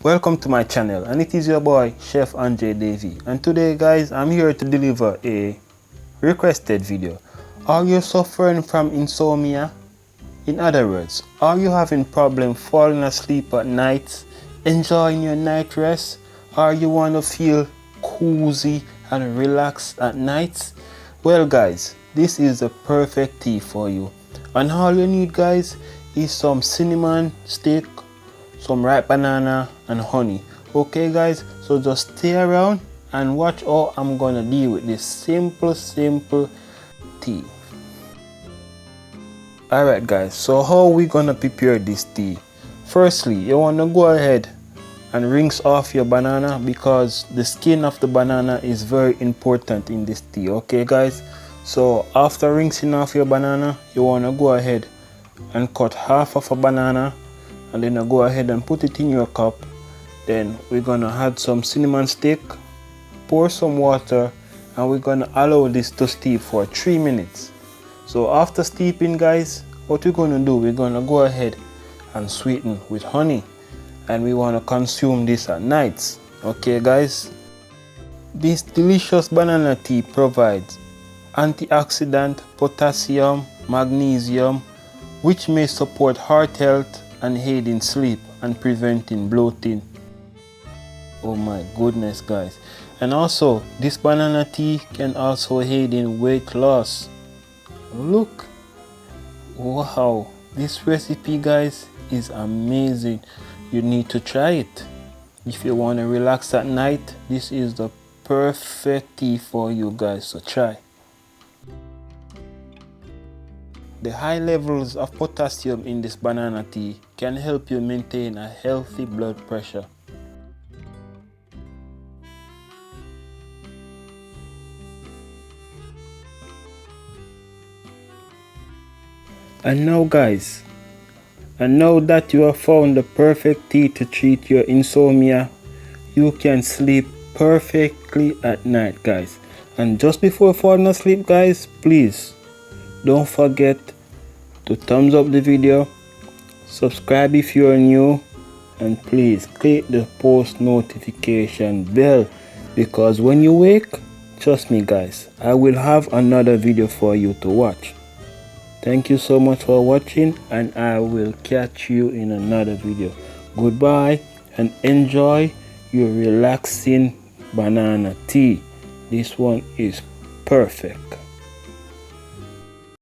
Welcome to my channel, and it is your boy Chef André Davy, and today guys I'm here to deliver a requested video. Are you suffering from insomnia? In other words, are you having problem falling asleep at night, enjoying your night rest? Or you want to feel cozy and relaxed at night? Well guys, this is the perfect tea for you, and all you need guys is some cinnamon stick, some ripe banana and honey. Okay guys, so just stay around and watch how I'm gonna deal with this simple tea. Alright guys, so how we gonna prepare this tea? Firstly, you wanna go ahead and rinse off your banana, because the skin of the banana is very important in this tea. Okay guys, so after rinsing off your banana, you wanna go ahead and cut half of a banana, and then go ahead and put it in your cup. Then we're gonna add some cinnamon stick, pour some water, and we're gonna allow this to steep for 3 minutes. So after steeping guys, what we're gonna do, we're gonna go ahead and sweeten with honey, and we want to consume this at night. Okay guys, this delicious banana tea provides antioxidant, potassium, magnesium, which may support heart health and aid in sleep and preventing bloating. Oh my goodness guys. And also this banana tea can also aid in weight loss. Look, wow, this recipe guys is amazing. You need to try it. If you want to relax at night, this is the perfect tea for you guys, so try. The high levels of potassium in this banana tea can help you maintain a healthy blood pressure. And now guys, now that you have found the perfect tea to treat your insomnia, you can sleep perfectly at night guys. And just before falling asleep guys, please don't forget to thumbs up the video, subscribe if you are new, and please click the post notification bell, because when you wake, trust me guys, I will have another video for you to watch. Thank you so much for watching, and I will catch you in another video. Goodbye, and enjoy your relaxing banana tea. This one is perfect.